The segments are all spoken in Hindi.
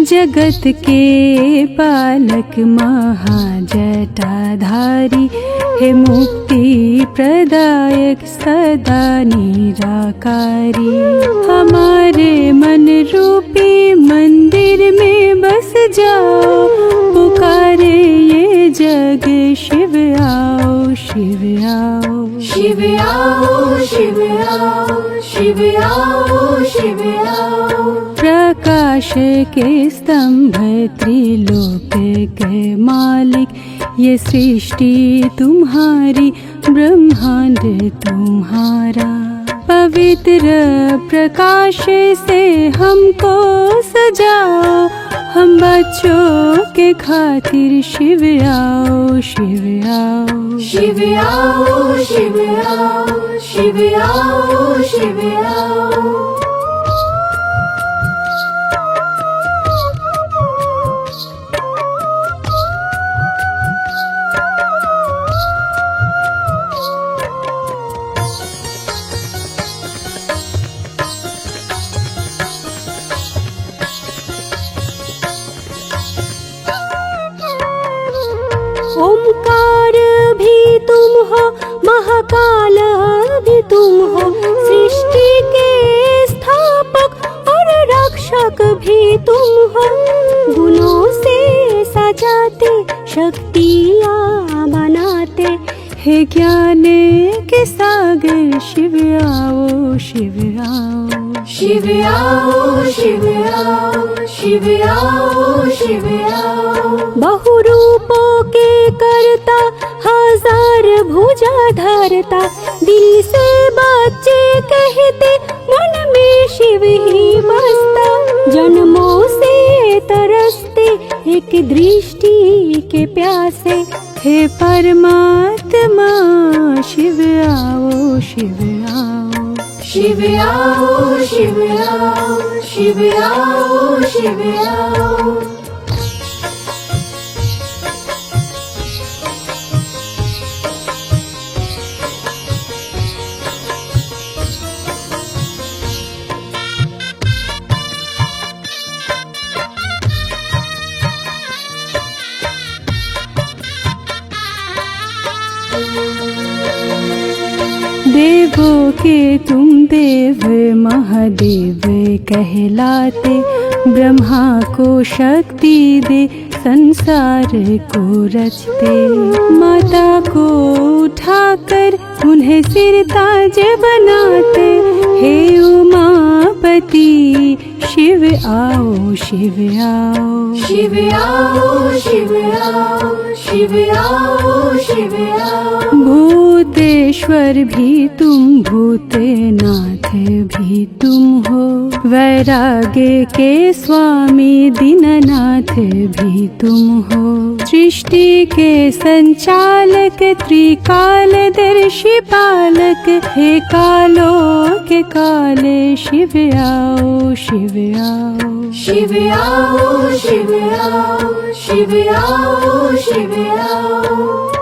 जगत के पालक महाजटाधारी, हे मुक्ति प्रदायक सदा निराकारी। हमारे मन रूपी मंदिर में बस जाओ, पुकारे ये जग शिव आओ, शिव आओ, शिव आओ, शिव आओ, शिव आओ, शिव आओ। प्रकाश के स्तंभ त्रिलोक के मालिक, ये सृष्टि तुम्हारी ब्रह्मांड तुम्हारा। पवित्र प्रकाश से हमको सजाओ, हम बच्चों के खातिर शिव आओ, शिव आओ, शिव आओ, शिव आओ, शिव आओ, शिव आओ। ओमकार भी तुम हो, महाकाल भी तुम हो, सृष्टि के स्थापक और रक्षक भी तुम हो। गुणों से सजाते, शक्तियाँ बनाते, हे ज्ञान के सागर शिव आओ, शिव आओ, शिव आओ, शिव आओ, शिव आओ, शिव आओ। बहुरूपों के करता, हजार भुजा धरता, दिल से बच्चे कहते, मन में शिव ही बसता। जन्मों से तरसते, एक दृष्टि के प्यासे, हे परमात्मा शिव आओ, शिव आओ, शिव आओ, शिव आओ, शिव आओ, शिव आओ। देवों के तुम देव महादेव कहलाते, ब्रह्मा को शक्ति दे संसार को रचते। माता को उठाकर उन्हें सिर ताज बनाते, हे उमापति शिव आओ, शिव आओ, शिव आओ, शिव आओ, शिव आओ, शिव आओ। भूतेश्वर भी तुम, भूतनाथ भी तुम हो, वैराग्य के स्वामी दीननाथ भी तुम हो। सृष्टि के संचालक त्रिकालदर्शी पालक, हे कालों के काले शिव आओ, शिव आओ, शिव आओ, शिव आओ, शिव आओ, शिव आओ।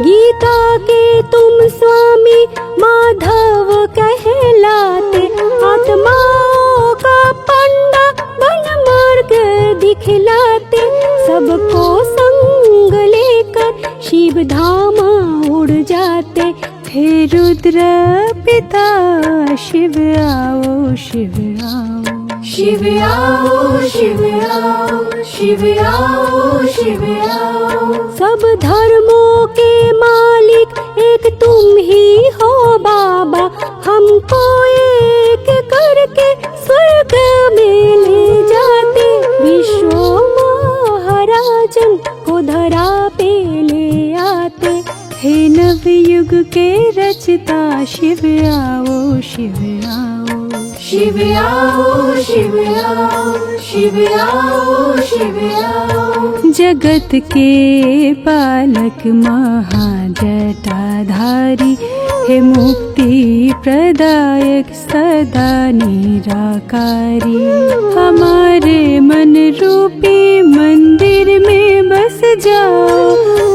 गीता के तुम स्वामी माधव कहलाते, आत्माओं का पंडा बन मार्ग दिखलाते। सबको संग लेकर शिव धाम उड़ जाते, हे रुद्र पिता शिव आओ, शिव आओ, शिव आओ, शिव आओ, शिव आओ, शिव आओ। सब धर्मों के मालिक एक तुम ही हो बाबा, हमको एक करके स्वर्ग में ले जाते। विश्व महाराजन को धरा पे ले आते, हे नवयुग के रचता शिव आओ, शिव आओ, शिव आओ शिव आओ शिव आओ शिव आओ। जगत के पालक महाजटाधारी हे मुक्ति प्रदायक सदा निराकारी। हमारे मन रूपी मंदिर में बस जाओ,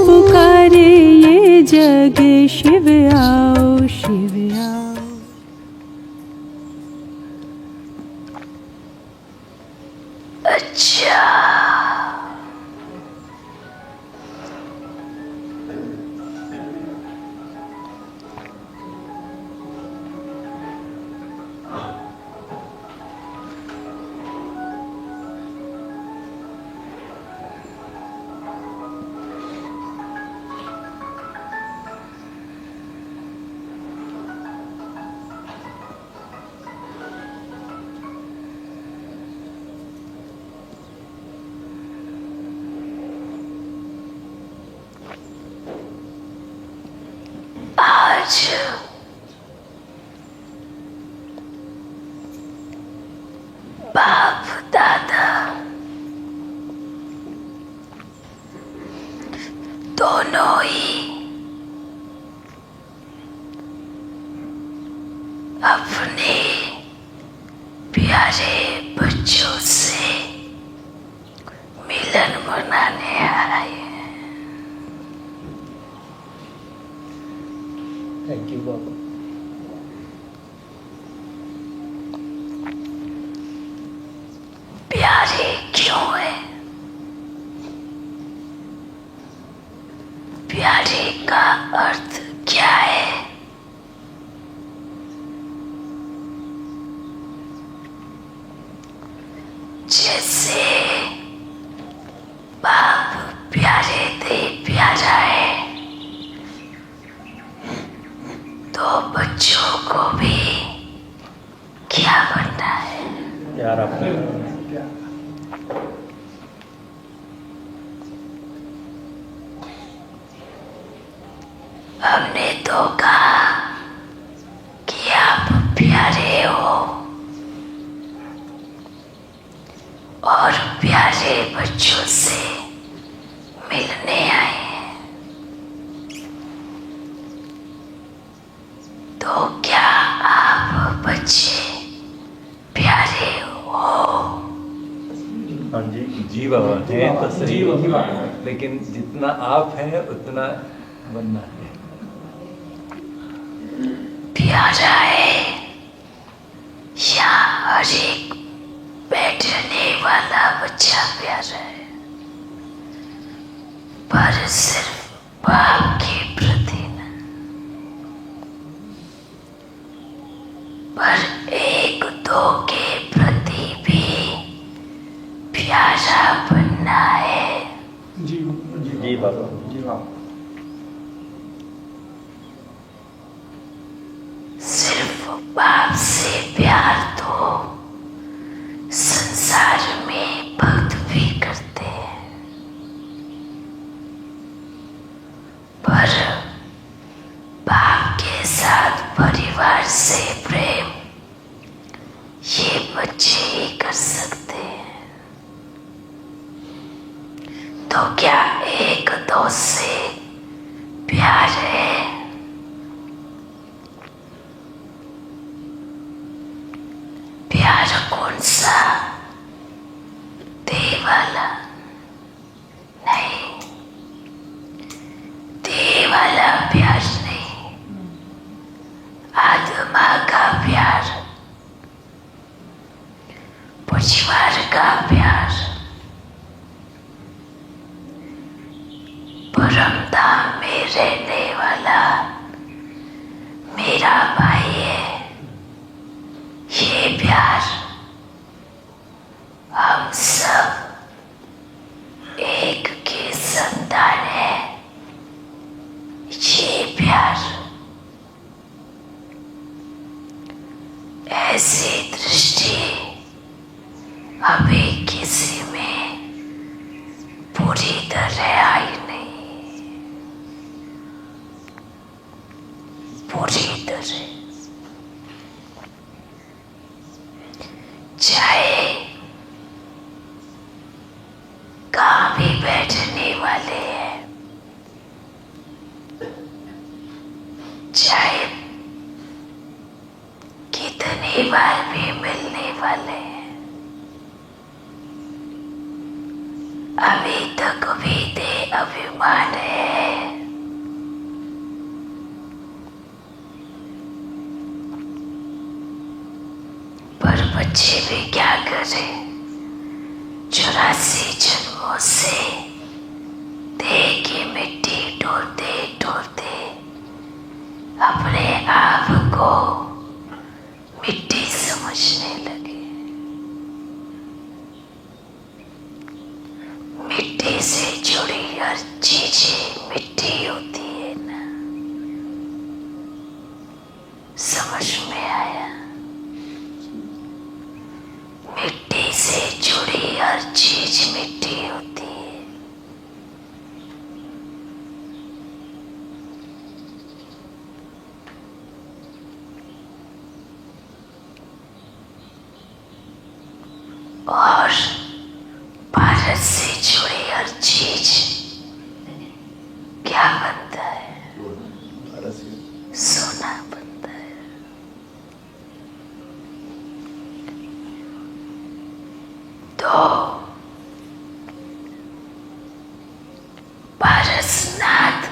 पुकारे ये जग शिव आओ शिव आओ। अच्छा, आज बाप दादा दोनों ही अपने प्यारे बच्चों से मिलन मनाने आए हैं। थैंक यू बाबा। प्यारे क्यों है? प्यारे का अर्थ क्या है? जैसे बाप प्यारे दे प्यारा है, तो बच्चों को भी क्या बनना है? यार आपने हमने तो कहा कि आप प्यारे हो और प्यारे बच्चों से मिलने आए हैं, तो क्या आप बच्चे प्यारे हो? हाँ जी जी बाबा हैं तो सही, लेकिन जितना आप हैं उतना बनना है। प्यारा है या हर एक बैठने वाला बच्चा प्यारा है, पर सिर्फ बाप के प्रति न, पर एक दो के प्रति भी प्यारा बनना है। जी बाबा जी बाबा। सिर्फ बाप से प्यार तो संसार में भक्त भी करते हैं, पर बाप के साथ परिवार से प्रेम ये बच्चे ही कर सकते हैं। तो क्या एक दो से प्यार है? प्यार कौन सा? देह वाला? नहीं, देह वाला प्यार नहीं, आत्मा का प्यार, परिवार का प्यार, परम धाम में रहने वाला मेरा भाई है, ये प्यार। हम सब एक के संतान है, ये प्यार। ऐसी दृष्टि अभी किसी में पूरी तरह आई नहीं, पूरी तरह। बार भी मिलने वाले हैं। अभी तक भी देह अभिमान है, पर बच्चे भी क्या करें, 84 जन्मों से देह की मिट्टी ढोते ढोते अपने आप को मिट्टी समझने लगे। मिट्टी से जुड़ी हर चीजें मिट्टी होती है ना, समझ में आया? मिट्टी से जुड़ी हर चीज मिट्टी होती है। और भारत से जुड़ी हर चीज क्या बनता है? सोना बनता है। तो पारसनाथ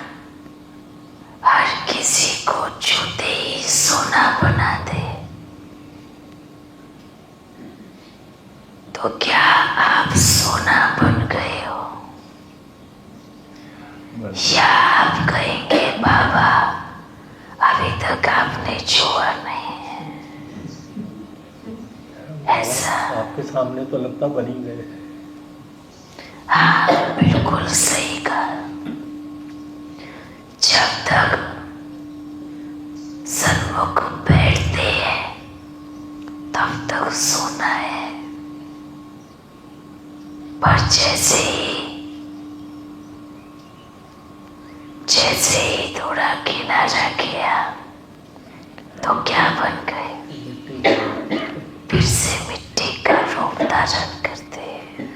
हर किसी को छूते ही सोना बना दे, तो क्या आप सोना बन गए हो? या आप कहेंगे बाबा अभी तक आपने छुआ नहीं है? ऐसा आपके सामने तो लगता बन ही गए। हाँ, बिल्कुल सही कहा। जब तक सन्मुख बैठते हैं तब तक सोना है, पर जैसे ही थोड़ा किनारा किया तो क्या बन गए? फिर से मिट्टी का रूप धारण करते हैं।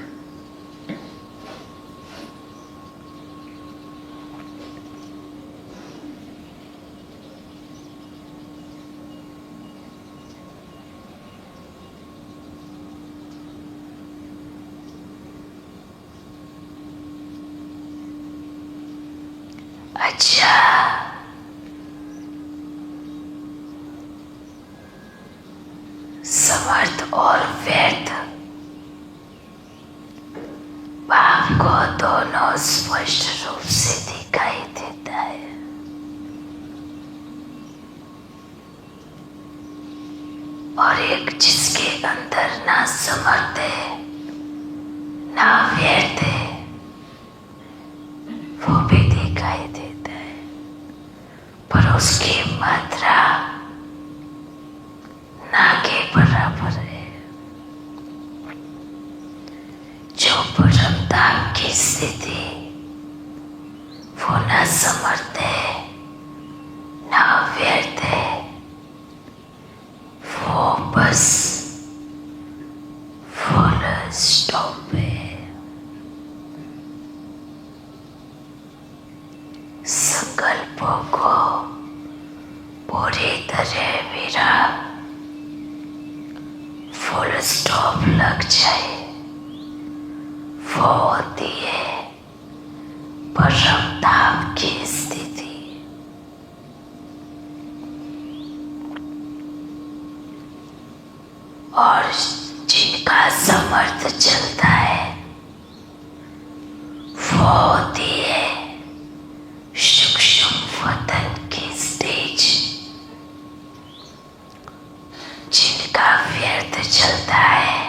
अच्छा, समर्थ और व्यर्थ भाव को दोनों स्पष्ट रूप से दिखाई देता है। और एक जिसके अंदर ना समर्थ है ना व्यर्थ है, वो भी दिखाई देता है, पर उसकी मात्रा ना के बराबर है। जो परम धाम की स्थिति वो ना समर्थ है ना व्यर्थ है, वो बस फुल स्टॉप है। संकल्पों को पूरी तरह मेरा फुल स्टॉप लग जाए, वो होती है परम धाम की स्थिति। और जिनका समर्थ चलता है वो होती है सूक्ष्म वतन की स्टेज। जिनका व्यर्थ चलता है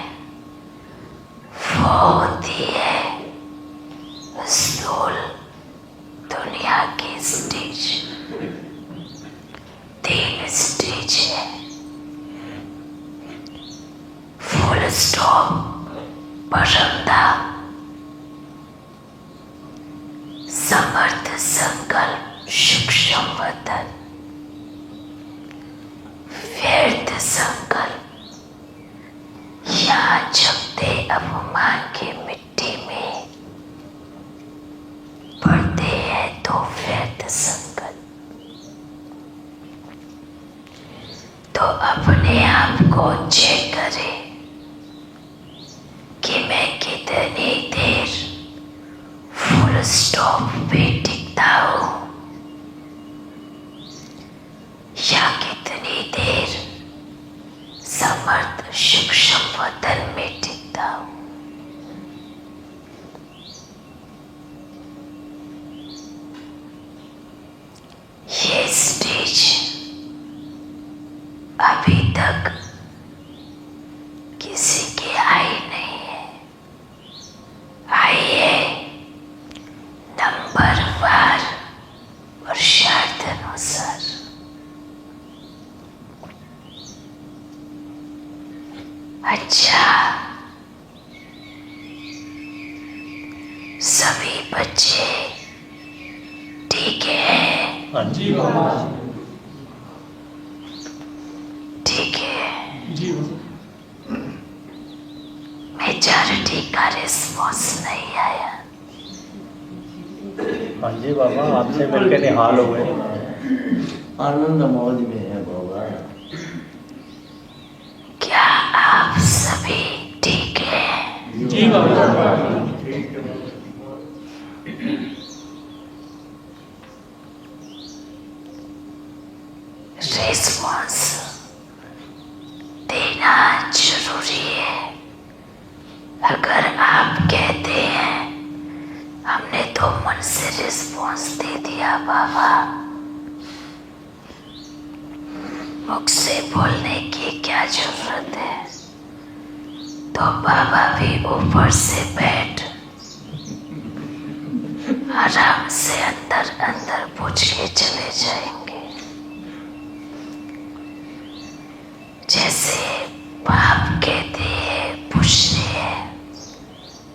वो होती है स्थूल दुनिया की स्टेज। 3 स्टेज है। फुल स्टॉप परम धाम, समर्थ संकल्प सूक्ष्म वतन, व्यर्थ संकल्प यहाँ जमते अपमान की मिट्टी में पड़ते हैं तो व्यर्थ संकल्प। तो अपने आप को वो चेक करे कि मैं कितनी देर फुल स्टॉप पे टिकता हूं या कितनी देर समर्थ शुभ संबोधन में टिकता हूं। ये स्टेज अभी तक किसी की आई नहीं है। आई है नंबर वार और शर्त अनुसार। अच्छा, सभी बच्चे ठीक है? हाँ जी बाबा। ठीक है। जी मेजॉरिटी का रिस्पॉन्स नहीं आया। हाँ जी बाबा, आपसे मिलकर निहाल हो गए। आनंद मौज में है बाबा। क्या आप सभी ठीक हैं? जी बाबा। रिस्पॉन्स देना जरूरी है। अगर आप कहते हैं हमने तो मन से रिस्पॉन्स दे दिया बाबा, मुख से बोलने की क्या जरूरत है, तो बाबा भी ऊपर से बैठ आराम से अंदर अंदर पूछ के चले जाएंगे। जैसे बाप कहते हैं पूछते हैं,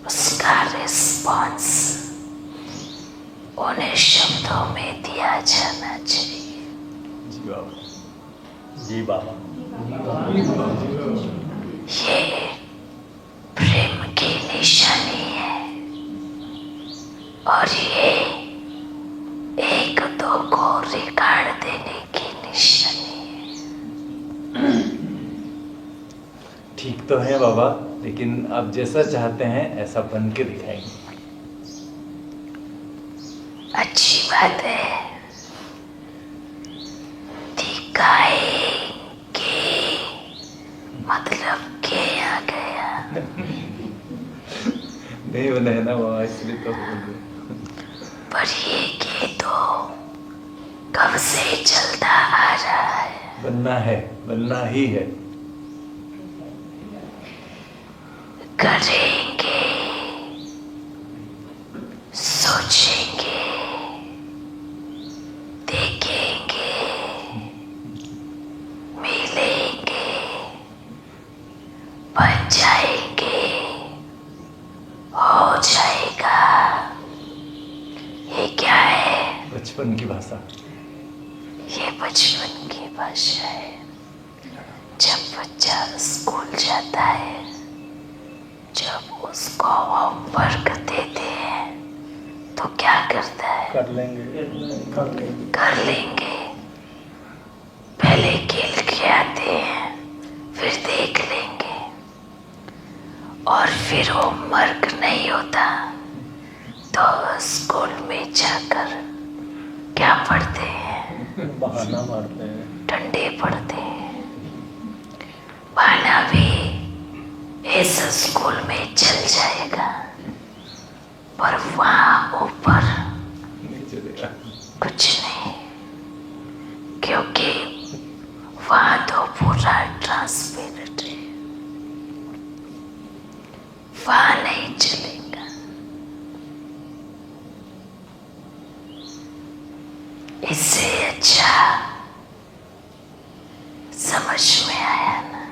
उसका रिस्पॉन्स उन्हें शब्दों में दिया जाना चाहिए। जी बाबा। जी बाबा। ये प्रेम की निशानी है और ये एक दो को रिकॉर्ड देने की निशानी है। ठीक तो है बाबा, लेकिन आप जैसा चाहते हैं ऐसा बन के दिखाएंगे। अच्छी बात है, दिखाएंगे मतलब के आ गया। नहीं बना है ना बाबा, इसलिए तो बोल रहे। पर ये के तो कब से चलता आ रहा है। बनना है, बनना ही है। करेंगे, सोचेंगे, देखेंगे, मिलेंगे, बन जाएंगे, हो जाएगा। ये क्या है? बचपन की भाषा। ये बचपन की भाषा है। जब बच्चा स्कूल जाता है, जब उसको होमवर्क देते हैं तो क्या करता है? कर लेंगे। कर लेंगे। पहले खेल के आते हैं, फिर देख लेंगे, और फिर होमवर्क नहीं होता तो स्कूल में जाकर क्या पढ़ते हैं? बहाना मारते हैं। डंडे पढ़ते हैं। बहाना भी इस स्कूल में चल जाएगा, पर वहां ऊपर नहीं चलेगा। कुछ नहीं, क्योंकि वहां तो पूरा ट्रांसपेरेंट है। वहां नहीं चलेगा। इससे अच्छा समझ में आया ना?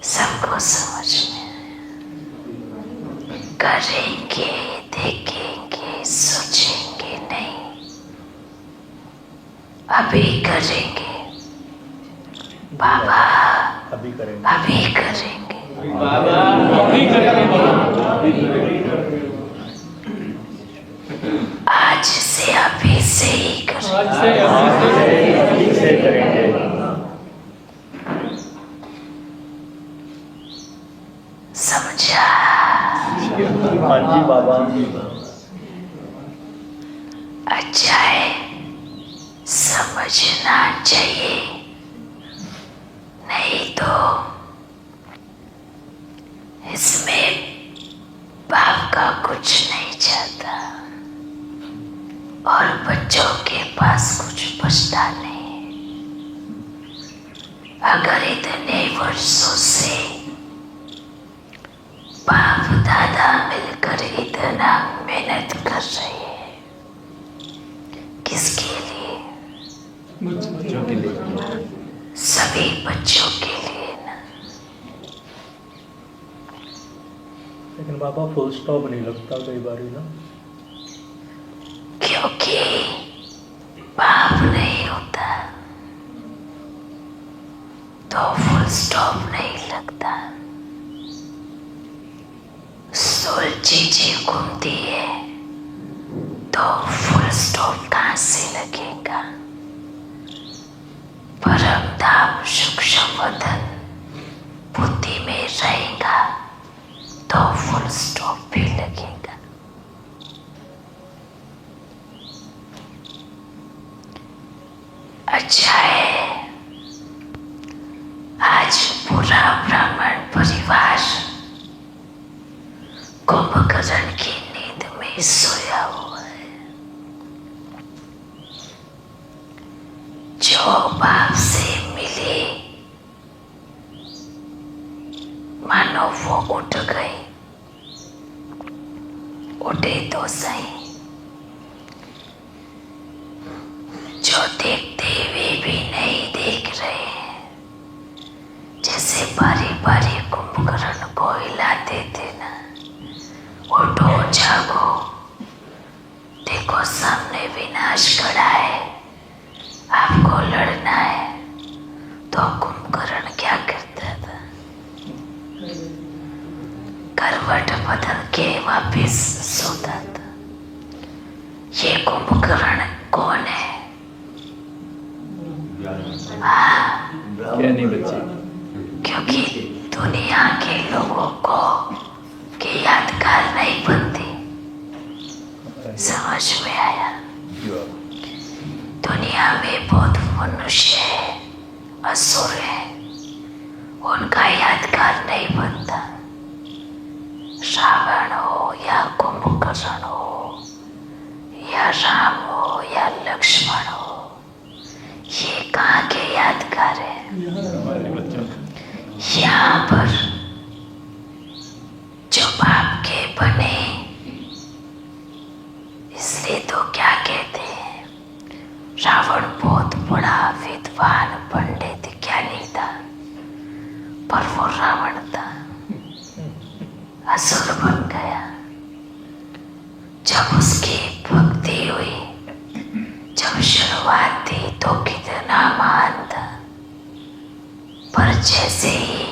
सबको समझ में आया। करेंगे, देखेंगे, सोचेंगे नहीं, अभी करेंगे बाबा, अभी करेंगे। अभी करेंगे। आज से अभी से ही करेंगे। अभी से करेंगे। अच्छा है, समझना चाहिए, नहीं तो इसमें बाप का कुछ नहीं जाता और बच्चों के पास कुछ बचता नहीं। अगर इतने वर्षों से बाप दादा मिलकर इतना मेहनत कर रहे हैं, किसके लिए? बच्चों के लिए, सभी बच्चों के लिए ना। लेकिन बाबा फुल स्टॉप नहीं लगता कई बार ना, क्योंकि बाप नहीं होता तो फुल स्टॉप नहीं लगता। सोल चीजें घूमती है तो फुल स्टॉप कहाँ से लगेगा? परम धाम सूक्ष्म वतन बुद्धि में रहेगा तो फुल स्टॉप भी लगेगा। अच्छा है, आज पूरा ब्राह्मण परिवार कुंभकर्ण की नींद में सोया हुआ है। जो बाप से मिले मानो वो उठ गए, उठे तो सही, जो देखते हुए भी नहीं देख रहे हैं, जैसे बारी बारी कुंभकर्ण को हिलाते थे ना, उठो जागो, देखो सामने विनाश खड़ा है, आपको लड़ना है। तो कुंभकर्ण क्या करता था? करवट बदल के वापिस सोता था। ये कुंभकर्ण कौन है? क्या नहीं बच्चे? क्योंकि दुनिया के लोगों को की यादगार नहीं बनती। समझ में आया? दुनिया में बहुत मनुष्य है, असुर है, उनका यादगार नहीं बनता। रावण हो या कुंभकर्ण हो या राम हो या लक्ष्मण हो, ये कहाँ के यादगार है? हमारे बच्चों यहाँ पर जो बाप के बने, इसलिए तो क्या कहते हैं, रावण बहुत बड़ा विद्वान पंडित ज्ञानी था, पर वो रावण था, असुर बन गया। जब उसकी भक्ति हुई, जब शुरुआत थी तो कितना महान था, पर जैसे ही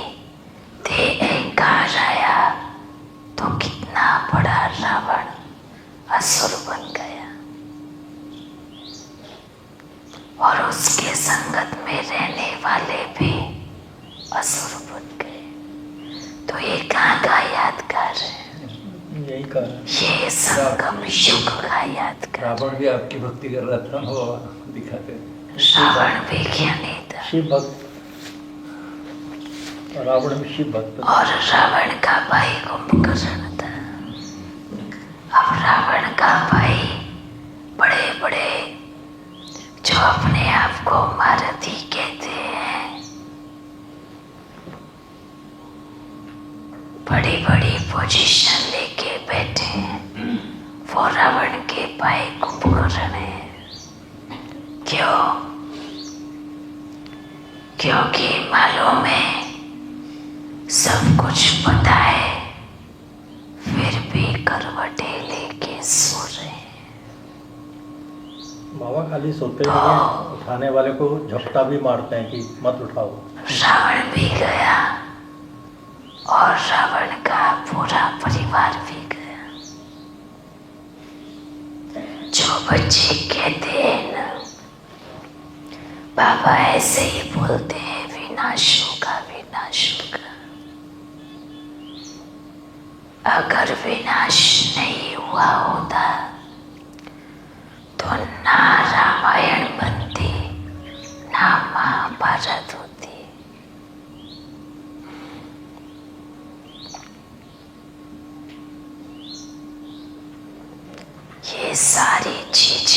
देह अहंकार आया तो कितना बड़ा रावण असुर बन गया। और उसके संगत में रहने वाले भी असुर बन गए। तो ये कहाँ का यादगार है? यही कहा ये संगम युग का यादगार। रावण भी आपकी भक्ति कर रहा था, वो दिखाते। रावण भी ज्ञानी था शिव भक्त, रावण भी शिव भक्त था। और रावण का भाई कुंभकर्ण था। अब रावण का भाई बड़े बड़े जो अपने आप को महारथी कहते हैं, बड़ी बड़ी पोजीशन लेके बैठे हैं, वो रावण के भाई कुंभकर्ण है। क्यों? क्योंकि मालूम है सब कुछ पता है, फिर भी करवटे लेके सो रहे हैं। बाबा खाली सोते नहीं हैं, उठाने वाले को झपटा भी मारते हैं कि मत उठाओ। रावण भी गया और रावण का पूरा परिवार भी गया। जो बच्चे कहते हैं ना, बाबा ऐसे ही बोलते हैं, विनाश होगा, विनाश होगा। अगर विनाश नहीं हुआ होता तो चीज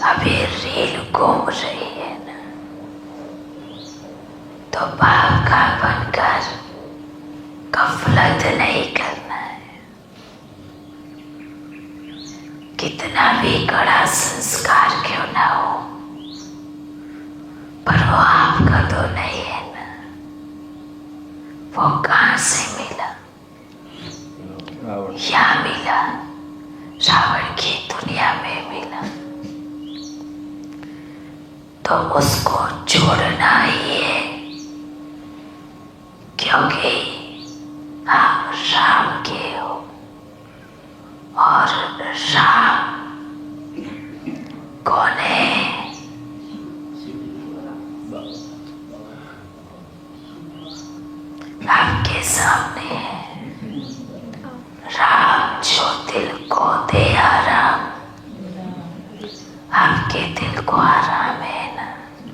अभी रील घूम रही है ना, तो बाप का बनकर गफलत नहीं करना है। कितना भी बड़ा संस्कार क्यों ना हो, पर वो आपका तो नहीं है ना। वो कहाँ से मिला? या मिला रावण की दुनिया में मिला, तो उसको छोड़ना ही है, क्योंकि आप राम के हो और राम कौन है? आपके सामने है राम, जो दिल को दे आराम। आपके दिल को आराम है ना?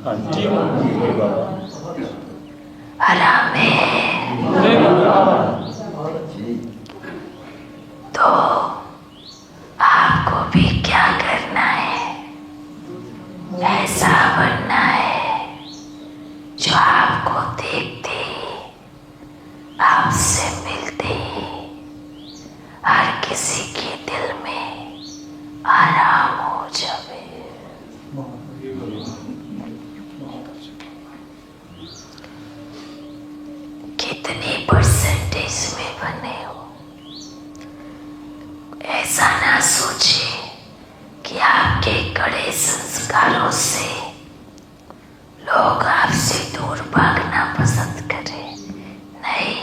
हाँ जी बाबा। आराम है तो आपको भी क्या करना है? ऐसा बनना है जो आपको देखते ही, आपसे मिलते ही हर किसी के दिल में आराम हो जाए। कितनी परसेंटेज में बने हो? ऐसा ना सोचे कि आपके कड़े संस्कारों से लोग आपसे दूर भागना पसंद करें। नहीं,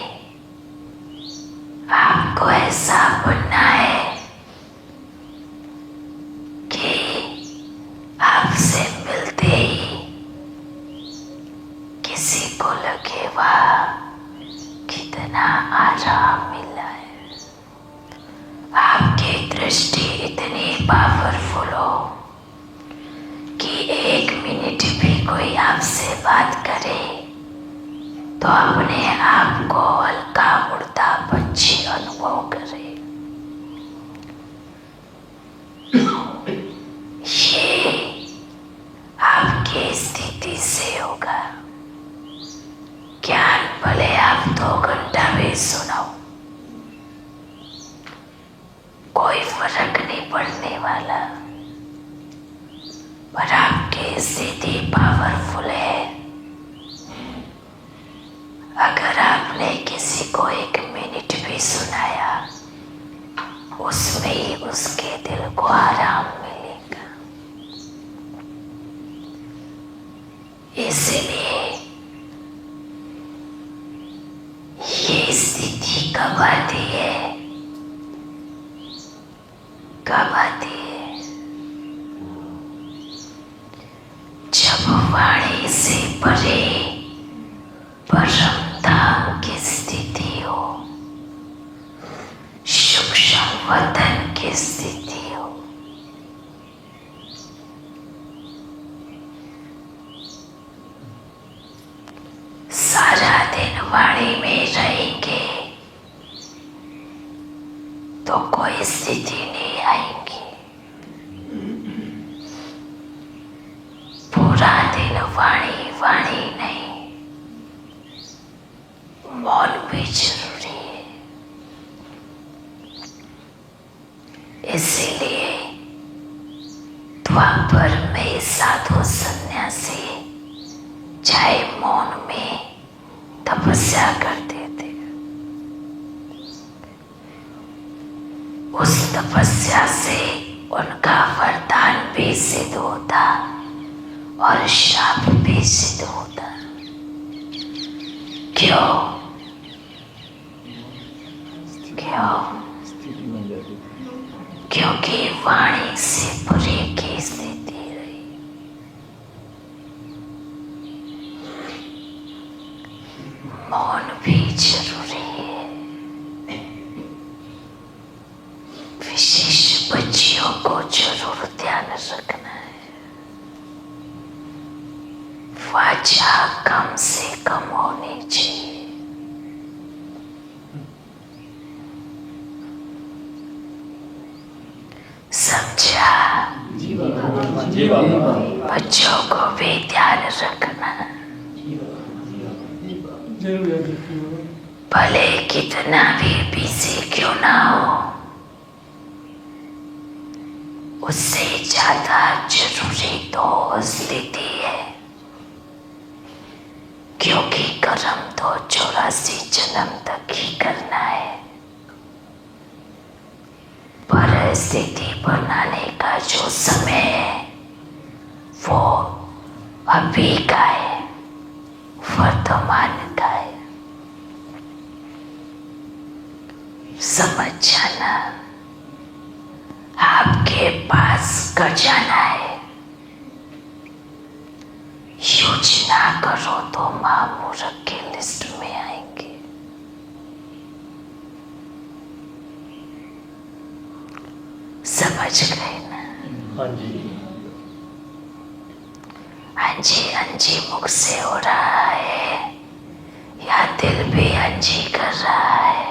आपको ऐसा बनना है कि आपसे मिलते ही किसी को लगे वाह कितना आराम मिला है। आपकी दृष्टि इतनी पावरफुल हो कि 1 मिनट भी कोई आपसे बात करे तो अपने आप को हल्का उड़ता पंछी अनुभव करे। ये आपकी स्थिति से होगा। ज्ञान भले आप 2 घंटा भी सुनाओ, कोई फर्क नहीं पड़ने वाला, पर आपकी स्थिति पावरफुल है। अगर आपने किसी को 1 मिनट भी सुनाया, उसमें ही उसके दिल को आराम मिलेगा। इसलिए ये स्थिति कब आती है? कब आती है? जब वाणी से परे परम धाम की स्थिति हो, सूक्ष्म वतन की स्थिति हो। सारा दिन वाणी में रहेंगे तो कोई स्थिति नहीं आएगी। पूरा दिन वाणी वाणी नहीं, मौन भी जरूरी है। इसीलिए द्वापर में साधु सन्यासी चाहे मौन में तपस्या करते थे। उस तपस्या से उनका वरदान भी सिद्ध होता और शाप भी सिद्ध होता। क्यों? क्यों? क्योंकि वाणी से परे की स्थिति रही। मौन भी जरूरी है। विशेष बच्चियों को जरूर ध्यान रखना है। वाचा कम से कम होनी चाहिए। समझा? जी बाबा। बच्चों को भी ध्यान रखना, भले कितना भी बिजी क्यों ना हो, उससे ज्यादा जरूरी तो स्थिति है, क्योंकि कर्म तो 84 जन्म तक ही करना है। परिस्थिति बनाने का जो समय है वो अभी का है, वर्तमान का है। समझ जाना, आपके पास खजाना है, यूज ना करो तो महामूर्ख के लिस्ट में आएंगे। समझ गए ना? हाँ जी। अंजी अंजी मुख से हो रहा है या दिल भी अंजी कर रहा है?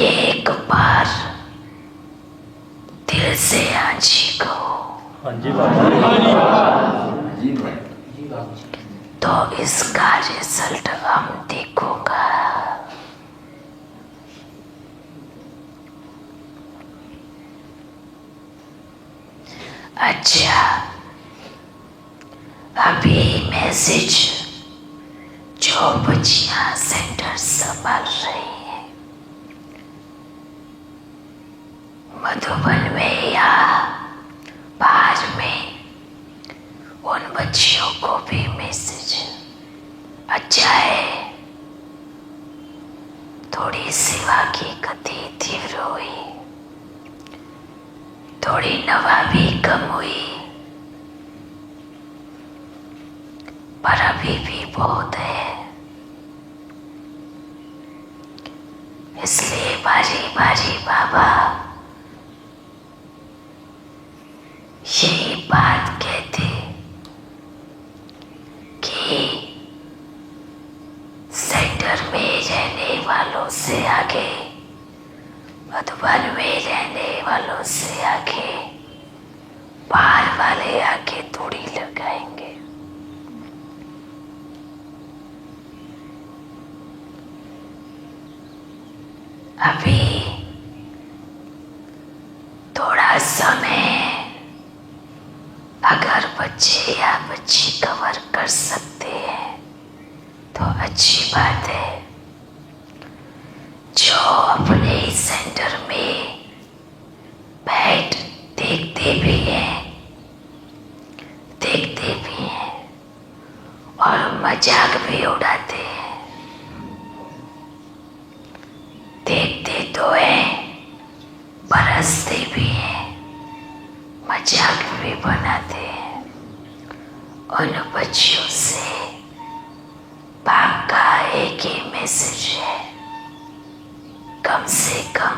एक बार दिल से अंजी कहो हाँ जी बाबा। तो इसका रिजल्ट हम देखूंगा। अच्छा, अभी मैसेज जो बच्चियां सेंटर संभाल रही हैं मधुबन में या बाहर में, उन बच्चियों को भी मैसेज अच्छा है। थोड़ी सेवा की गति तीव्र हुई, थोड़ी नवा भी कम हुई, पर अभी भी बहुत है। इसलिए बारी बारी बाबा यही बात कहते कि सेंटर में रहने वालों से आगे, मधुबन में रहने वालों से आगे, बाहर वाले आगे दूरी लगाएंगे। अभी थोड़ा समय, अगर बच्चे या बच्ची कवर कर सकते हैं तो अच्छी बात है। जो अपने सेंटर में बैठ देखते भी हैं, देखते भी हैं और मजाक भी उड़ाते हैं, देखते तो हैं, बरसते भी हैं, मजाक भी बनाते हैं। उन बच्चियों से बाप का एक ही मैसेज है, कम से कम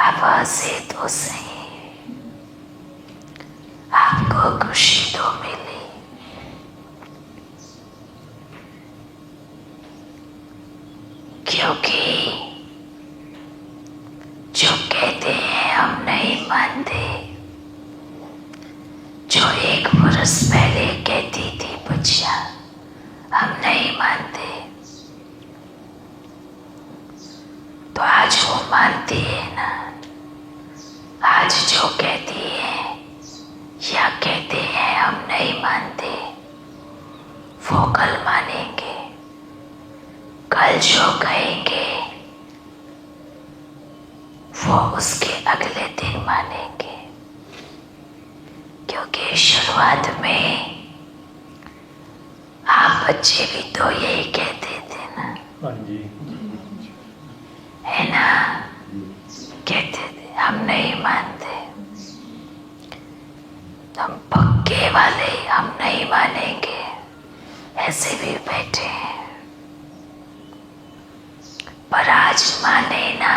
आवाज़ें तो सही, आपको खुशी तो मिली। क्योंकि जो कहते हैं हम नहीं मानते, जो 1 वर्ष पहले कहती थी बच्चियां हम नहीं मानते, तो आज वो मानती है ना। आज जो कहती है या कहते हैं हम नहीं मानते, वो कल मानेंगे। कल जो कहेंगे वो उसके अगले दिन मानेंगे, क्योंकि शुरुआत में आप बच्चे भी तो यही कहते थे ना। हाँ जी। है ना? कहते थे हम नहीं मानते, हम पक्के वाले हम नहीं मानेंगे, ऐसे भी बैठे हैं। पर आज माने ना,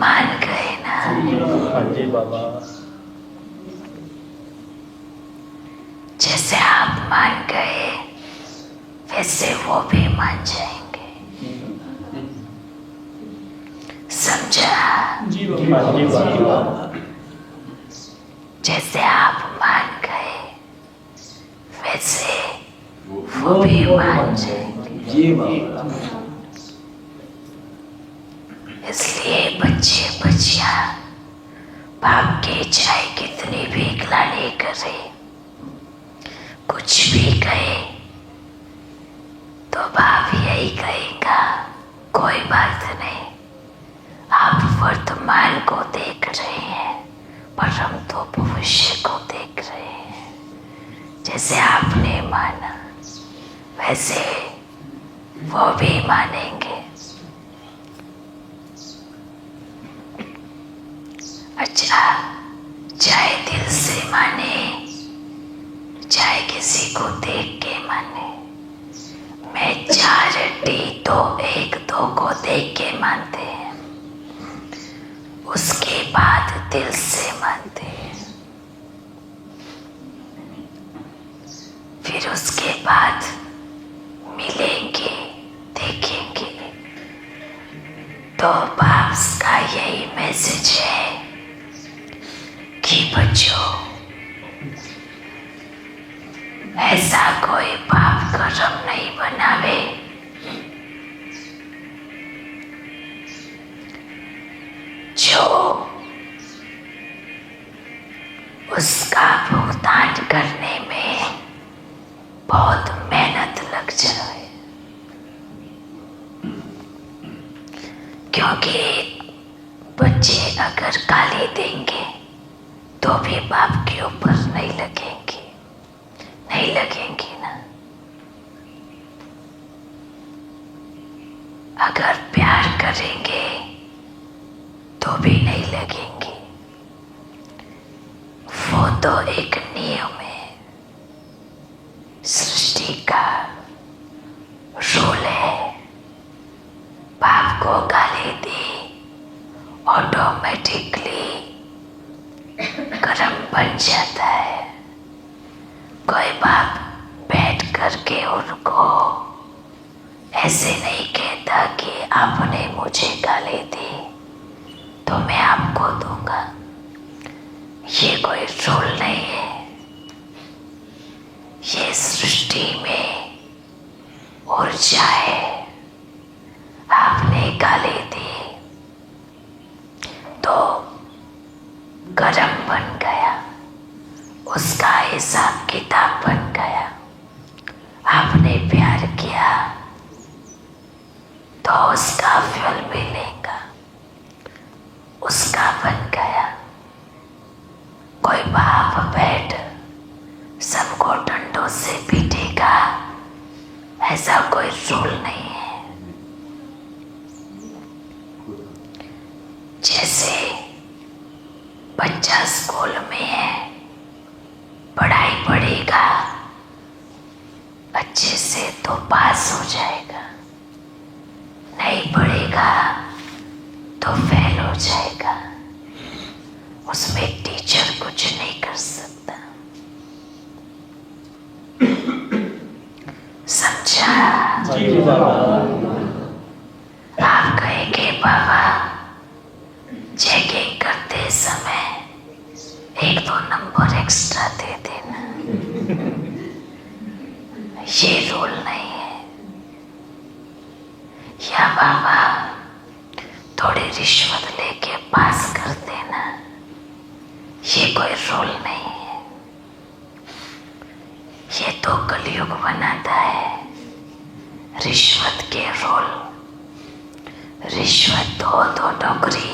मान गए ना। हाँ जी बाबा। जैसे आप मान गए वैसे वो भी मान जाएंगे। जी बाबा। जैसे आप मान गए वैसे वो भी मान जाएंगे। जी बाबा। इसलिए बच्चे बच्चियां बाप के चाहे कितनी भी ग्लानि करे, कुछ भी कहे तो बाप यही कहेगा, कोई बात नहीं, आप वर्तमान को देख रहे हैं पर हम तो भविष्य को देख रहे हैं। जैसे आपने माना वैसे वो भी मानेंगे। अच्छा, चाहे दिल से माने चाहे किसी को देख के माने, मेजॉरिटी तो एक दो को देख के मानते हैं, उसके बाद दिल से मानते हैं, फिर उसके बाद मिलेंगे देखेंगे। तो बाप का यही मैसेज है कि बच्चों, ऐसा कोई पाप कर्म नहीं बनावे जो उसका भुगतान करने में बहुत मेहनत लग जाए। क्योंकि बच्चे अगर गाली देंगे तो भी बाप के ऊपर नहीं लगेंगी ना। अगर प्यार करेंगे तो भी नहीं लगेंगी। वो तो एक नियम है, सृष्टि का रूल है। बाप को गाली दी ऑटोमेटिकली कर्म बन जाता है। कोई बाप बैठ करके उनको ऐसे नहीं कहता कि आपने मुझे गाली दी तो मैं आपको दूंगा। ये कोई रूल नहीं है। ये सृष्टि में ऊर्जा है। आपने गाली दी तो कर्म बन गया, उसका हिसाब किताब बन गया। आपने प्यार किया तो उसका फल मिलेगा, उसका बन गया। कोई बाप बैठ सबको डंडों से पीटेगा, ऐसा कोई रूल नहीं है। जैसे बच्चा स्कूल में है, पढ़ाई पढ़ेगा अच्छे से तो पास हो जाएगा, नहीं पढ़ेगा तो फेल हो जाएगा। उसमें टीचर कुछ नहीं कर सकता। समझा? जी बाबा। आप कहेंगे बाबा चेकिंग करते समय 1-2 नंबर एक्स्ट्रा दे देना। ये रूल नहीं है। या बाबा थोड़ी रिश्वत लेके पास कर देना, ये कोई रूल नहीं है। ये तो कलयुग बनाता है रिश्वत के रूल। रिश्वत दो तो नौकरी,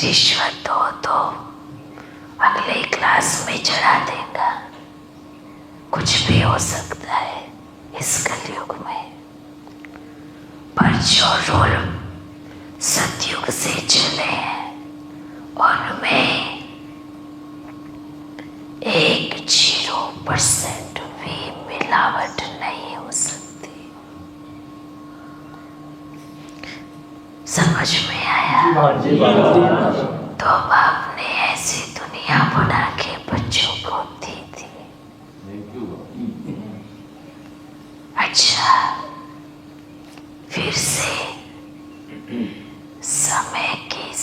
रिश्वत दो तो अगले क्लास में चढ़ा देगा। कुछ भी हो सकता है इस कलयुग में। पर जो रूल सतयुग से चले हैं उनमें 1-0% भी मिलावट नहीं हो सकती। समझ में आया? जी बाबा। तो बाप ने ऐसी दुनिया बना के बच्चों को दी थी। अच्छा, फिर से समय की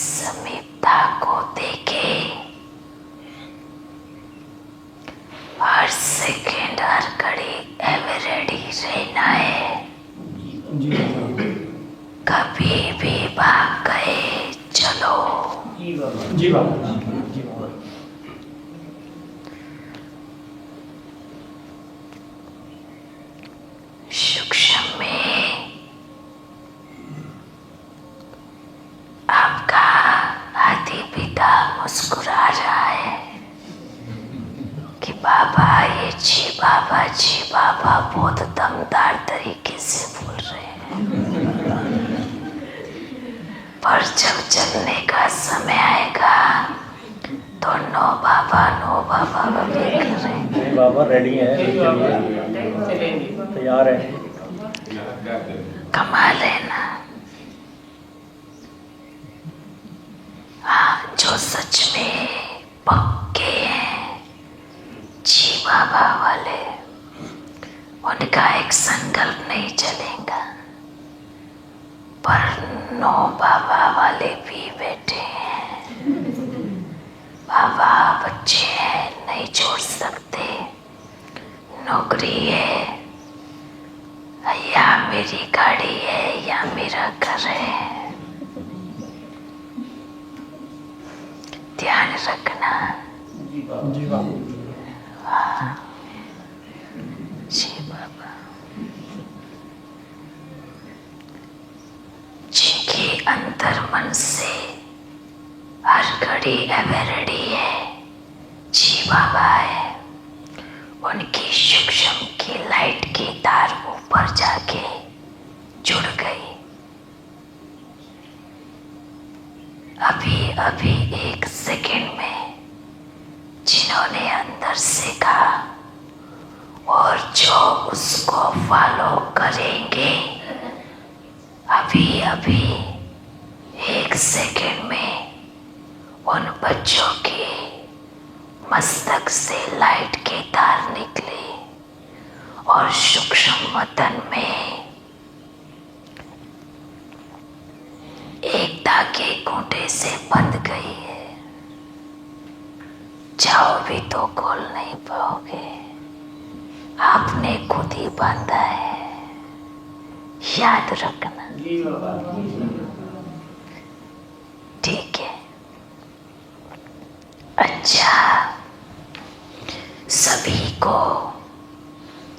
कभी भी भाग गए चलो। जी बाबा। सूक्ष्म में आपका आदि पिता मुस्कुरा रहा है कि बाबा ये जी बाबा बहुत दमदार तरीके से बोल रहे हैं, पर जब चलने का समय आएगा तो नो बाबा बाबे कर रहे हैं। नहीं बाबा रेडी हैं, तैयार हैं। कमाल है ना। हाँ, जो सच में पक्के हैं जी बाबा वाले, उनका एक संकल्प नहीं चलेगा, पर नो बाबा वाले भी बैठे हैं। बाबा बच्चे हैं, नहीं छोड़ सकते, नौकरी है या मेरी गाड़ी है या मेरा घर है, ध्यान रखना। जी बाबा। जी बाबा। जिनके अंतर मन से हर घड़ी अवेरडी है जी बाबा है, उनकी सूक्ष्म की लाइट की तार ऊपर जाके जुड़ गई। अभी एक सेकंड में जिन्होंने अंदर से कहा और जो उसको फॉलो करेंगे, अभी एक सेकंड में उन बच्चों की मस्तक से लाइट के तार निकले और सूक्ष्म वतन में एकता के खूंटे से बंध गई है। जाओ भी तो खोल नहीं पाओगे, आपने खुद ही बांधा है, याद रखना। ठीक है। अच्छा, सभी को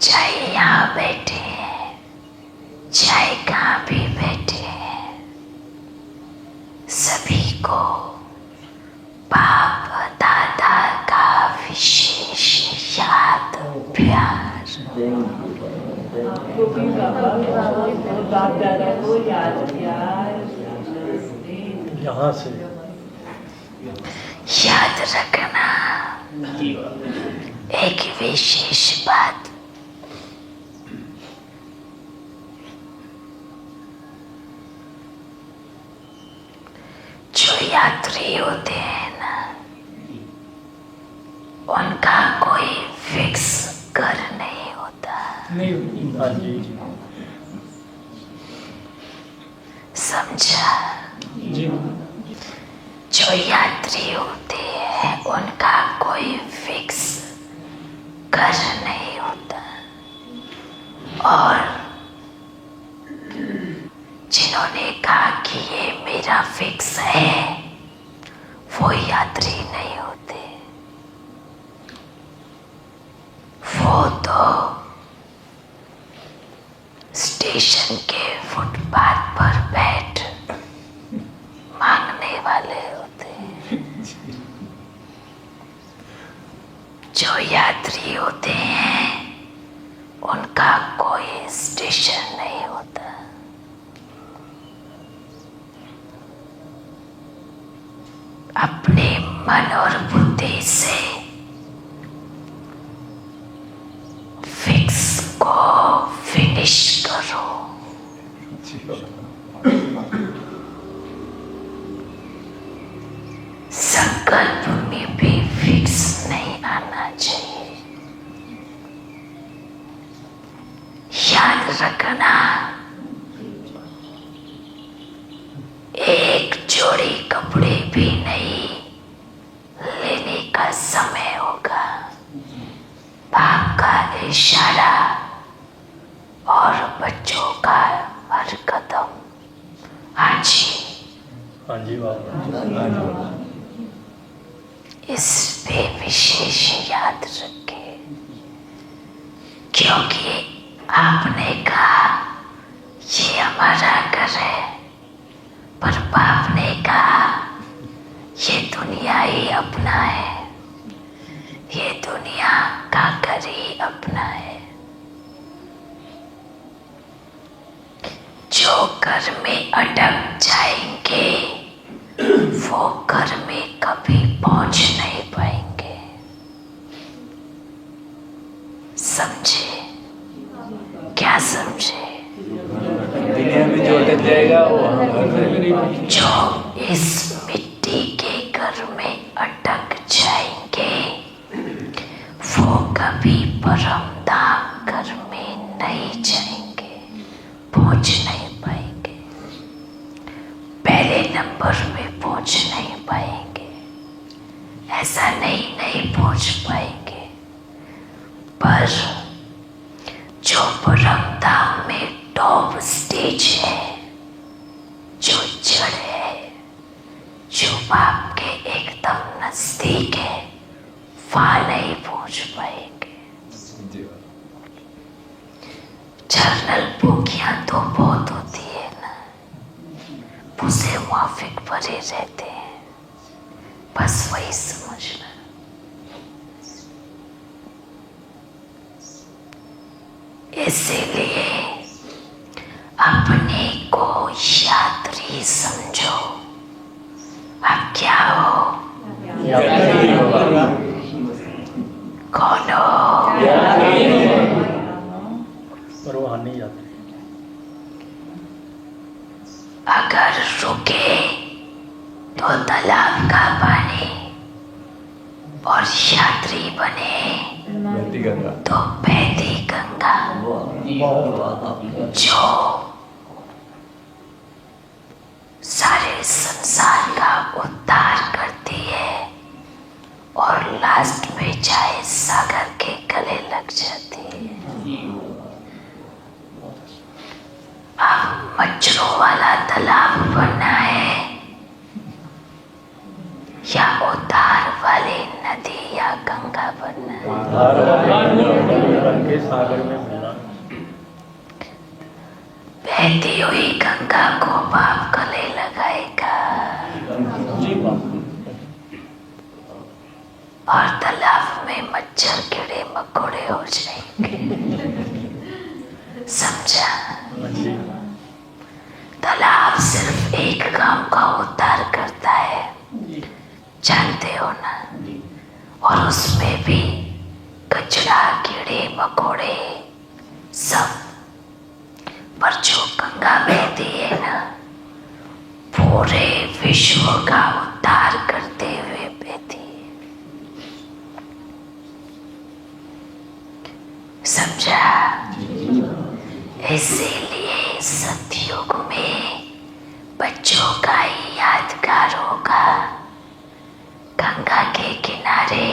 चाहे यहाँ बैठे हैं चाहे कहाँ भी बैठे हैं, सभी को बाप दादा का विशेष याद प्यार। यहाँ से याद रखना एक विशेष बात, जो यात्री होते हैं ना, उनका कोई फिक्स घर नहीं होता। हाँ जी। समझा? जो यात्री होते हैं उनका कोई फिक्स घर नहीं होता, और जिन्होंने कहा कि ये मेरा फिक्स है, वो यात्री नहीं होते। वो तो स्टेशन के फुटपाथ पर बैठ मांगने वाले होते हैं। जो यात्री होते हैं उनका कोई स्टेशन नहीं होता। अपने मन और बुद्धि से फिक्स को फिनिश करो। संकल्प में भी फिक्स नहीं आना चाहिए। याद रखना, एक जोड़ी कपड़े भी नहीं लेने का समय होगा। बाप का इशारा और बच्चों का हर कदम हाँ जी बाबा। हाँ जी बाबा। इस पे विशेष याद रखे, क्योंकि आपने कहा ये हमारा घर है, पर बाप ने कहा ये दुनिया ही अपना है, ये दुनिया का घर ही अपना है। जो घर में अटक जाएंगे वो घर में कभी पहुंच नहीं पाएंगे। समझे? क्या समझे? दुनिया में जो अटक जाएगा वो घर में भी नहीं पहुंचेगा। जो इस मिट्टी के घर में अटक जाएंगे वो कभी परम धाम घर में नहीं जाएंगे, पहुंच नहीं पाएंगे, पहले नंबर में पहुंच नहीं पाएंगे। ऐसा नहीं पहुंच पाएंगे, पर जो परम धाम में टॉप स्टेज है, जो जड़ है, जो बाप के एकदम नजदीक है, वहां नहीं पहुंच पाएंगे। जी बाबा। जर्नल भूखियां तो बहुत होती है ना, उसे मुआफिक भरे रहते हैं, बस वही समझना। इसीलिए अपने को यात्री समझो। आप क्या हो? कौन हो? रूहानी यात्री। अगर रुके तो तालाब का पानी, और यात्री बने बहती गंगा। तो बहती गंगा, जो सारे संसार का उद्धार करती है और लास्ट में जाए सागर के गले लग जाती है। अब मच्छरों वाला तालाब बनना है या उद्धार वाली नदी या गंगा बनना है? बन के सागर में मिलना। बहती हुई गंगा को बाप गले लगाएगा जी बाबा। और तालाब में मच्छर कीड़े मकोड़े हो जाएंगे। समझा? हाँ जी। तालाब सिर्फ एक गांव का उद्धार करता है, जानते हो ना? और उसमें भी कचरा कीड़े मकोड़े सब, पर जो गंगा बहती है ना, पूरे विश्व का उद्धार करते हुए बहती है। समझा? इसीलिए सतयुग में बच्चों का ही यादगार होगा गंगा के किनारे,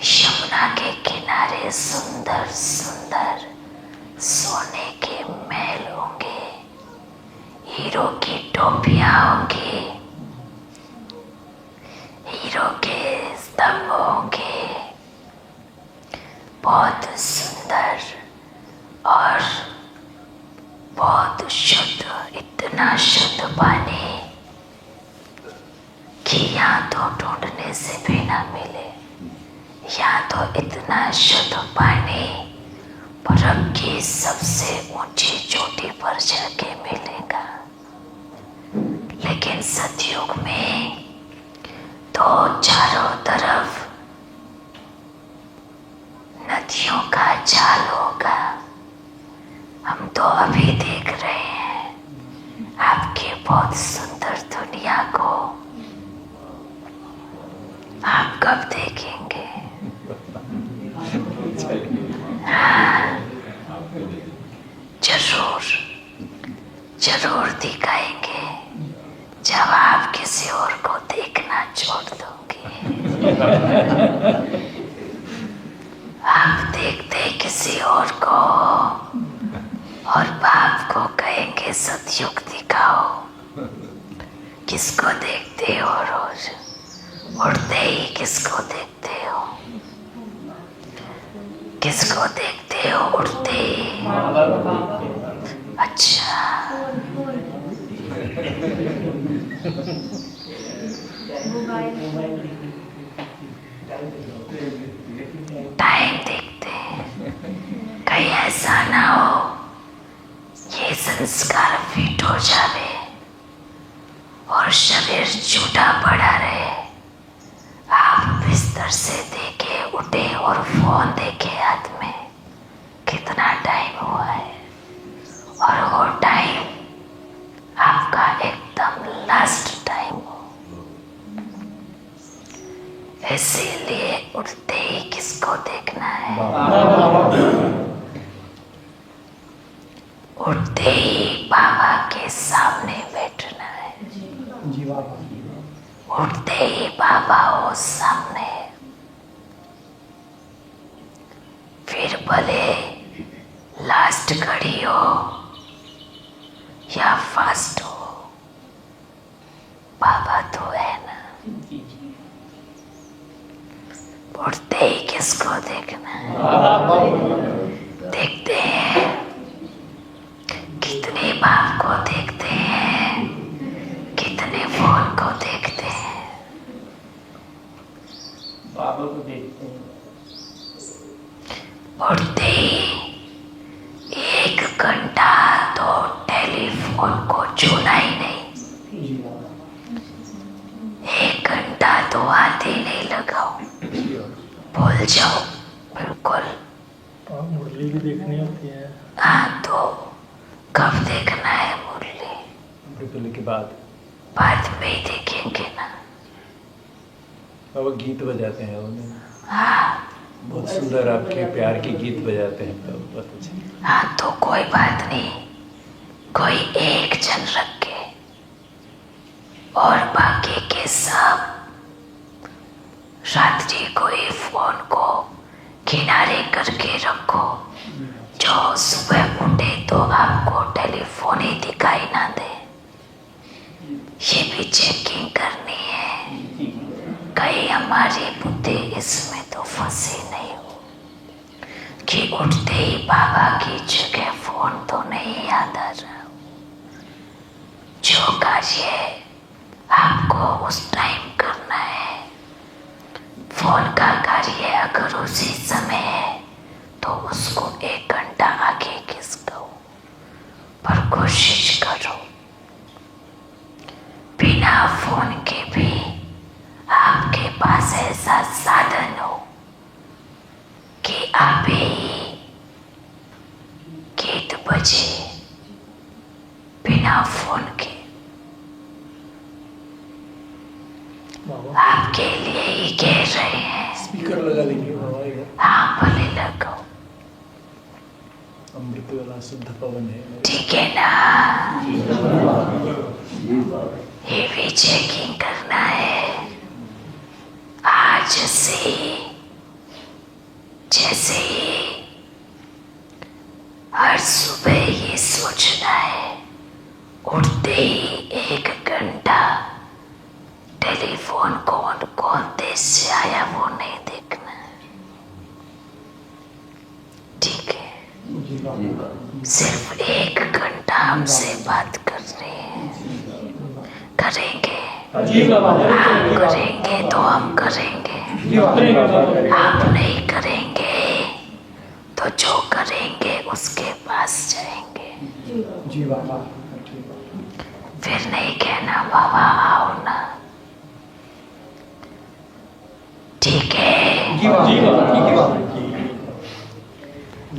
यमुना के किनारे सुंदर सुंदर सोने के महल होंगे, हीरो की टोपियां होंगी, हीरो के स्तंभ होंगे, बहुत सुंदर और बहुत शुद्ध, इतना शुद्ध पानी कि यहाँ तो ढूंढने से भी ना मिले। यहाँ तो इतना शुद्ध पानी बर्फ की सबसे ऊंची चोटी पर जाके मिलेगा। लेकिन सतयुग में तो चारों तरफ नदियों का जाल होगा। हम तो अभी देख रहे हैं आपकी बहुत सुंदर दुनिया को, आप कब देखेंगे? हाँ, जरूर जरूर दिखाएंगे जब आप किसी और को देखना छोड़ दोगे। आप देखते किसी और को और बाप को कहेंगे सतयुग दिखाओ, किसको देखते हो रोज? उठते ही किसको देखते हो? किसको देखते हो उठते ही? अच्छा, टाइम देखते हैं। कहीं ऐसा ना हो ये संस्कार फिट हो जावे और शरीर झूठा पड़ा रहे। आप बिस्तर से देखे उठे और फोन देखे हाथ में, कितना टाइम हुआ है और वो टाइम आपका एकदम लास्ट टाइम हो। इसीलिए उठते ही किसको देखना है? उठते ही बाबा के सामने बैठना है। उठते ही बाबा हो सामने। फिर भले लास्ट घड़ी हो या फास्ट हो, बाबा तो है ना। उठते ही किसको देखना है? देखते हैं कितने बाप को देखते हैं, कितने फोन को देखते हैं। बाबा को देखते हैं। उठते ही 1 घंटा तो टेलीफोन को छूना ही नहीं। 1 घंटा तो हाथ ही नहीं लगाओ, भूल जाओ बिल्कुल। मुरली भी देखनी होती है। हाँ, तो कब देखना है मुरली? अमृतवेले के बाद बाद में ही देखेंगे ना। वो गीत बजाते हैं उन्हें, हाँ बहुत सुंदर आपके प्यार के गीत बजाते हैं, तो बहुत अच्छे। हाँ, तो कोई बात नहीं, कोई एक जन रख के और बाकी के सब रात्रि कोई फोन को किनारे करके रखो। जो सुबह उठे तो आपको टेलीफोन ही दिखाई ना दे। ये भी चेकिंग करनी है, कहीं हमारी बुद्धि इसमें तो फंसी नहीं हो कि उठते ही बाबा की जगह फोन तो नहीं याद आ रहा। जो कार्य आपको उस टाइम करना है, फोन का कार्य अगर उसी समय है तो उसको 1 घंटा आगे खिसकाओ, पर कोशिश करो बिना फोन के भी आपके पास ऐसा साधन हो कि आप ही गीत बजे बिना फोन के। आपके लिए ही कह रहे हैं। स्पीकर लगा लीजिए बाबा इधर। हाँ, भले लगाओ, अमृतवेला शुद्ध पवन है। ठीक है ना? ये भी चेकिंग करना है। आज से जैसे ही हर सुबह ये सोचना है, उठते ही 1 घंटा टेलीफोन कौन देश से आया वो नहीं देखना है। ठीक है? सिर्फ 1 घंटा हमसे बात करनी है। करेंगे? आप करेंगे तो हम करेंगे, आप नहीं करेंगे तो जो करेंगे उसके पास जाएंगे। फिर नहीं कहना बाबा आओ ना। ठीक है?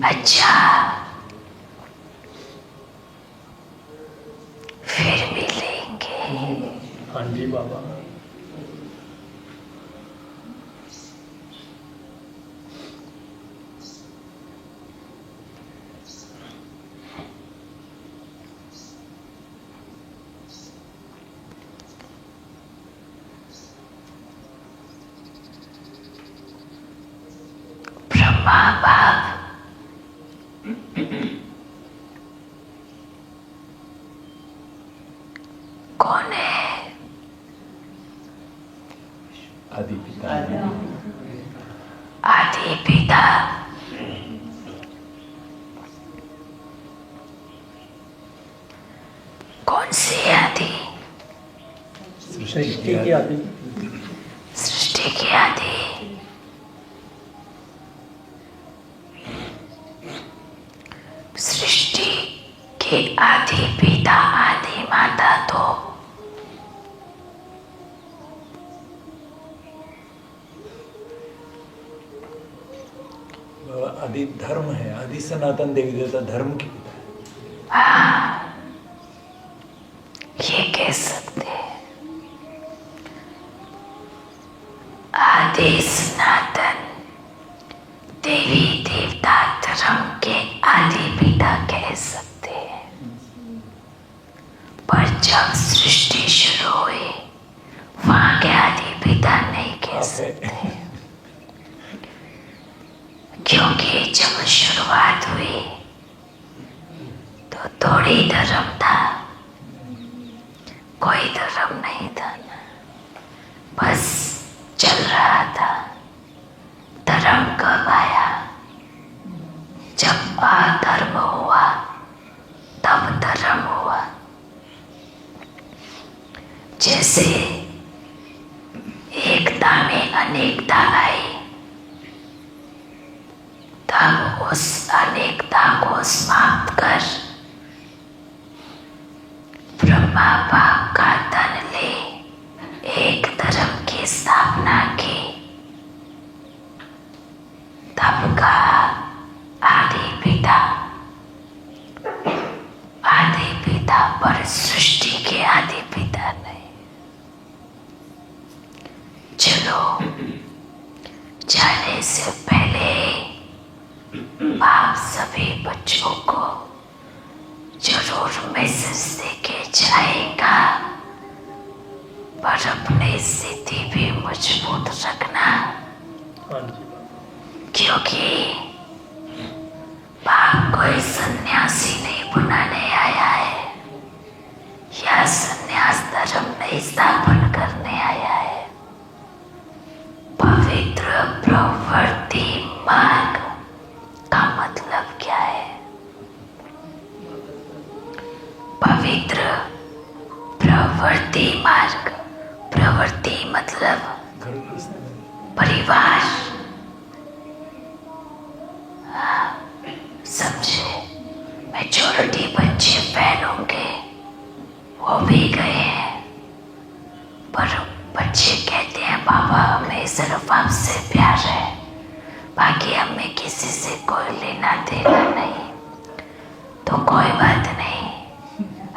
अच्छा, फिर मिलेंगे। हाँ जी बाबा। ब्रह्मा बाप कौन है? आदि पिता हैं। आदि पिता कौन सी आदि? सृष्टि की आदि। सृष्टि की आदि। सृष्टि के आदि पिता आदि माता तो आदि धर्म है, आदि सनातन देवी देवता धर्म की पिता है। हाँ, ये कह सकते हैं। आदि सनातन देवी देवता धर्म के आदि पिता कह सकते हैं। पर जब सृष्टि शुरू हुई वहां के आदि पिता नहीं कह सकते, क्योंकि जब शुरुआत हुई तो थोड़ी धर्म था, कोई धर्म नहीं था ना, बस चल रहा था। धर्म कब आया? जब अधर्म हुआ तब धर्म हुआ। जैसे एकता में अनेकता आई, तब उस अनेकता को समाप्त कर ब्रह्मा बाप का तन ले एक धर्म की स्थापना की। तब का आदि पिता पर सृष्टि के आदि पिता नहीं। चलो, जाने से पहले बाप सभी बच्चों को जरूर मैसेज देके जाएगा, पर अपनी स्थिति भी मजबूत रखना, क्योंकि बाप कोई सन्यासी नहीं बनाने आया है या सन्यास धर्म नहीं स्थापन करने आया है। पवित्र प्रवृत्ति मार्ग का मतलब क्या है? पवित्र प्रवृत्ति मार्ग, प्रवृत्ति मतलब परिवार। समझे? मेजॉरिटी बच्चे फैल होंगे, वो भी गए हैं, पर बच्चे कहते हैं बाबा हमें सिर्फ आपसे प्यार है, बाकी हमें किसी से कोई लेना देना नहीं। तो कोई बात नहीं,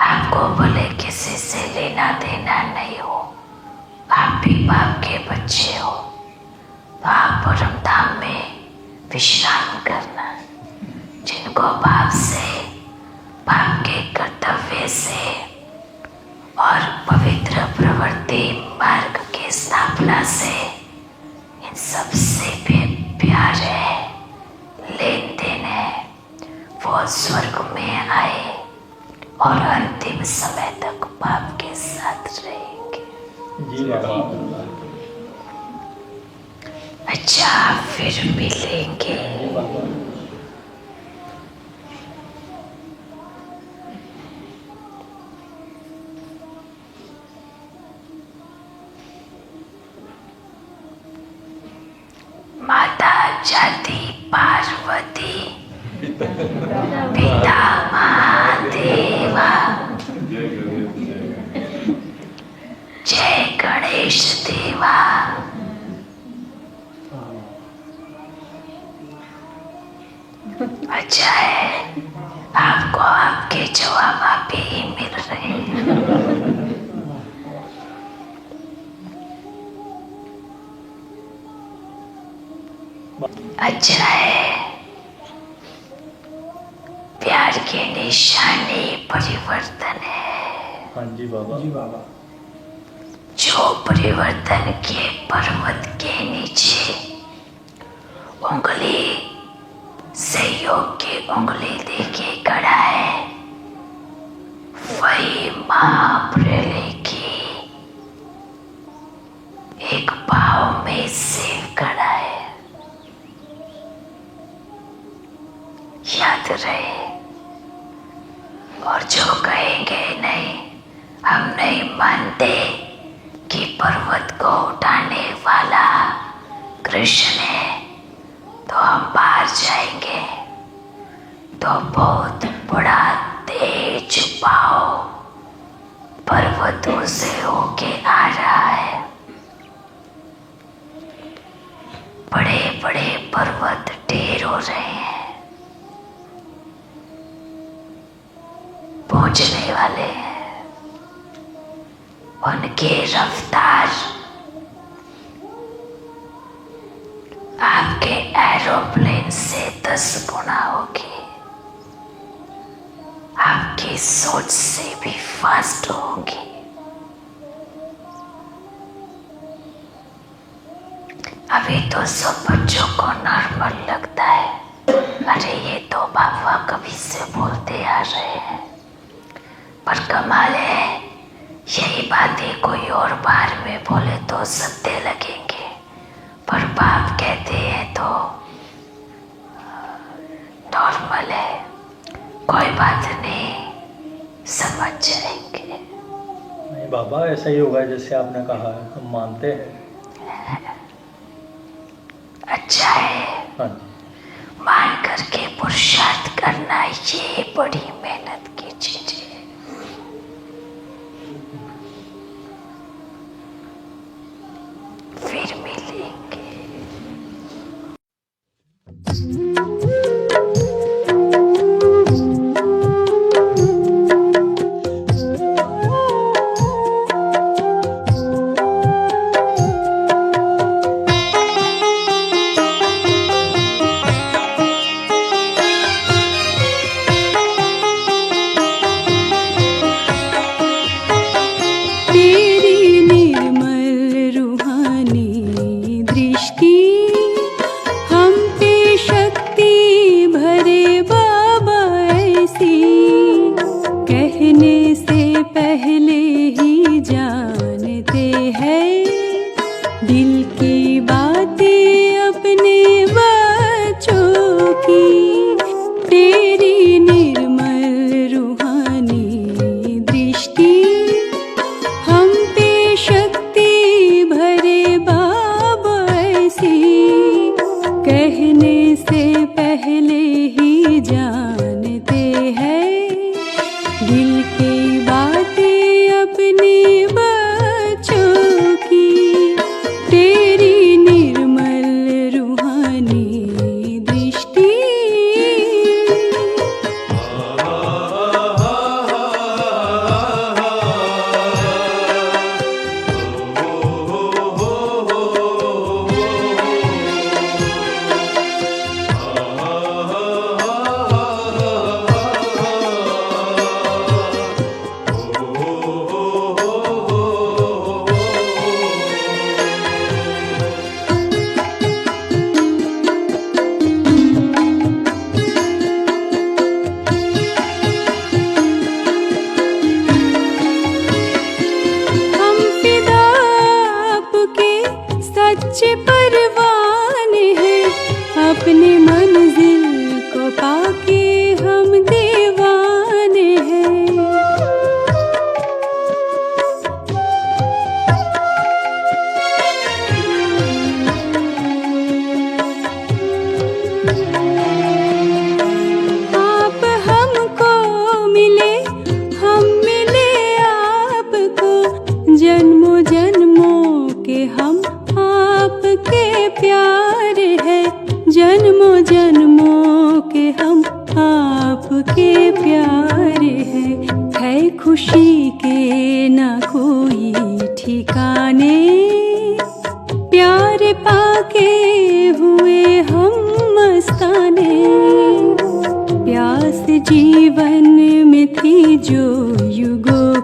आपको भले किसी से लेना देना नहीं हो, आप भी बाप के बच्चे हो, तो आप परम धाम में विश्राम करना। जिनको बाप से, बाप के कर्तव्य से और पवित्र प्रवृत्ति मार्ग की स्थापना से इन सब से भी प्यार है, लेन देन है, वो स्वर्ग में आए और अंतिम समय तक बाप के साथ रहेंगे। जी बाबा। अच्छा, फिर मिलेंगे। माता जाति पार्वती, पिता महादेवा, जय गणेश देवा। अच्छा है, आपको आपके जवाब आप ही मिल रहे हैं। अच्छा है, प्यार के निशानी परिवर्तन है। हाँ जी बाबा। जी बाबा। जो परिवर्तन के पर्वत के नीचे उंगली सहयोग की उंगली देके खड़ा है, वही महाप्रलय की एक भाव हम नहीं मानते कि पर्वत को उठाने वाला कृष्ण है, तो हम बाहर जाएंगे तो बहुत बड़ा तेज पाव पर्वतों से होके आ रहा है। बड़े बड़े पर्वत ढेर हो रहे हैं, पहुंचने वाले हैं। उनकी रफ्तार आपके एरोप्लेन से 10 गुना होगी, आपकी सोच से भी फास्ट होगी। अभी तो सब बच्चों को नॉर्मल लगता है, अरे ये तो बाबा कभी से बोलते आ रहे हैं, पर कमाल है यही बातें कोई और बार में बोले तो सत्य लगेंगे, पर बाप कहते हैं तो नॉर्मल है, कोई बात नहीं, समझ जाएंगे। नहीं बाबा, ऐसा ही होगा जैसे आपने कहा है, हम मानते हैं। अच्छा है, हाँ जी। मान करके पुरुषार्थ करना ये बड़ी मेहनत की चीज है। फिर मिलेंगे। तेरी निर्मल रूहानी दृष्टि हम पे शक्ति भरे बाबा ऐसी, कहने से पहले ही जानते हैं दिल की बातें अपने बच्चों की। तेरी निर्मल रूहानी दृष्टि हम पे शक्ति भरे बाबा ऐसी, कहने से पहले ही जानते हैं दिल की बातें अपने बच्चों की। तेरी निर्मल रूहानी दृष्टि। हम फिदा आपके सच्चे परवाने हैं, अपने मंजिल को पाके हम दीवाने हैं। आप हमको मिले, हम मिले आपको, जन्मों जन्मों के हम आपके प्यार है, जन्मों जन्मों के हम आपके प्यार है खुशी के ना कोई ठिकाने, प्यार पाके हुए हम मस्ताने। प्यास जीवन में थी जो युगों